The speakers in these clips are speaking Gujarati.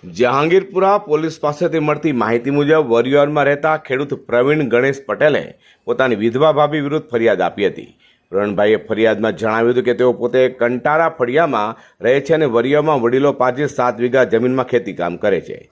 જહાંગીરપુરા પોલીસ પાસેથી મળતી માહિતી મુજબ વરિયોરમાં રહેતા ખેડૂત પ્રવીણ ગણેશ પટેલે પોતાની વિધવા ભાભી વિરુદ્ધ ફરિયાદ આપી હતી। પ્રવીણભાઈએ ફરિયાદમાં જણાવ્યું હતું કે તેઓ પોતે કંટારા ફળિયામાં રહે છે અને વરિયોમાં વડીલો પાસે 7 વીઘા જમીનમાં ખેતીકામ કરે છે।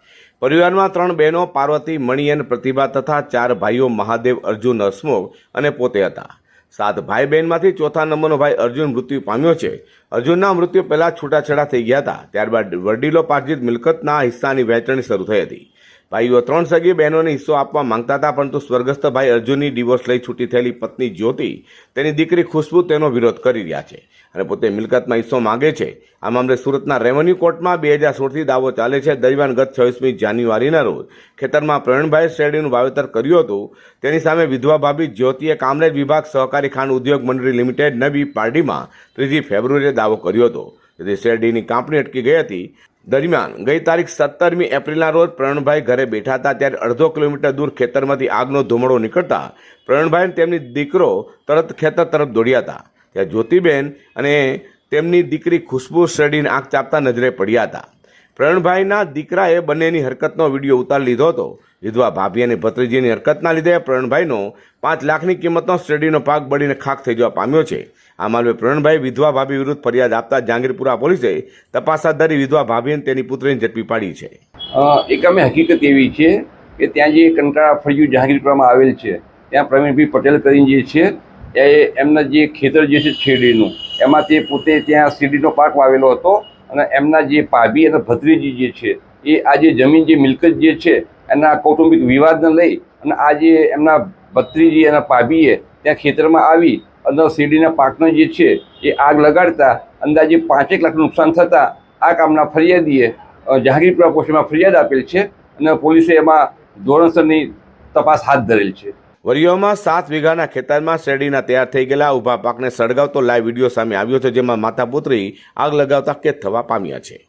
પરિવારમાં 3 બહેનો પાર્વતી, મણી અને પ્રતિભા તથા 4 ભાઈઓ મહાદેવ, અર્જુન, હસમુખ અને પોતે હતા। 7 ભાઈ બહેનમાંથી ચોથા નંબરનો ભાઈ અર્જુન મૃત્યુ પામ્યો છે। અર્જુનના મૃત્યુ પહેલાં છૂટાછેડા થઈ ગયા હતા। ત્યારબાદ વડીલો પાર્જિત મિલકતના હિસ્સાની વહેંચણી શરૂ થઈ હતી। ભાઈઓ 3 સગી બહેનોને હિસ્સો આપવા માંગતા હતા, પરંતુ સ્વર્ગસ્થ ભાઈ અર્જુનની ડિવોર્સ લઈ છૂટી થયેલી પત્ની જ્યોતિ, તેની દીકરી ખુશ્બુ તેનો વિરોધ કરી રહ્યા છે અને પોતે મિલકતમાં હિસ્સો માંગે છે। આ મામલે સુરતના રેવન્યુ કોર્ટમાં 2016થી દાવો ચાલે છે। દરમિયાન ગત 26મી જાન્યુઆરીના રોજ ખેતરમાં પ્રવીણભાઈ શેરડીનું વાવેતર કર્યું હતું। તેની સામે વિધવા ભાભી જ્યોતિએ કામરેજ વિભાગ સહકારી ખાંડ ઉદ્યોગ મંડળી લિમિટેડ નવી પારડીમાં 3 ફેબ્રુઆરીએ દાવો કર્યો હતો, જેથી શેરડીની કાપણી અટકી ગઈ હતી। દરમિયાન ગઈ તારીખ 17મી એપ્રિલના રોજ પ્રવીણભાઈ ઘરે બેઠા હતા, ત્યારે અડધો કિલોમીટર દૂર ખેતરમાંથી આગનો ધુમાડો નીકળતા પ્રવીણભાઈ અને તેમની દીકરો તરત ખેતર તરફ દોડ્યા હતા। ત્યાં જ્યોતિબેન અને તેમની દીકરી ખુશ્બુ શેરડીને આંખ ચાપતા નજરે પડ્યા હતા। પ્રવીણભાઈના દીકરાએ બંનેની હરકતનો વિડીયો ઉતારી લીધો હતો। વિધવા ભાભી અને ભત્રીજીની હરકતના લીધે પ્રવીણભાઈનો 5 લાખની કિંમતનો શેરડીનો પાક બળીને ખાખ થઈ જવા પામ્યો છે। આ મામલે પ્રવીણભાઈ વિધવા ભાભી વિરુદ્ધ ફરિયાદ આપતા જહાંગીરપુરા પોલીસે તપાસ હાથ ધરી વિધવા ભાભી અને તેની પુત્રીને ઝડપી પાડી છે। એક અમે હકીકત એવી છે કે ત્યાં જે કંટાળા ફળિયું જહાંગીરપુરામાં આવેલ છે, ત્યાં પ્રવીણભાઈ પટેલ કરીને જે છે એ એમના જે ખેતર જે છે શેરડીનું, એમાં તે પોતે ત્યાં શેરડીનો પાક વાવેલો હતો અને એમના જે ભાભી અને ભત્રીજી જે છે એ આ જે જમીન જે મિલકત જે છે એના કૌટુંબિક વિવાદને લઈ અને આ જે એમના ભત્રીજી અને ભાભીએ ત્યાં ખેતરમાં આવી અને શેરડીના પાકનો જે છે એ આગ લગાડતા અંદાજે 5 લાખનું નુકસાન થતાં આ કામના ફરિયાદીએ જહાંગીરપુરા પોસ્ટમાં ફરિયાદ આપેલ છે અને પોલીસે એમાં ધોરણસરની તપાસ હાથ ધરેલ છે। વરિયોમાં 7 વીઘાના ખેતરમાં શેરડીના તૈયાર થઈ ગયેલા ઊભા પાકને સળગાવતો લાઈવ વિડીયો સામે આવ્યો છે, જેમાં માતા પુત્રી આગ લગાવતા કેદ થવા પામ્યા છે।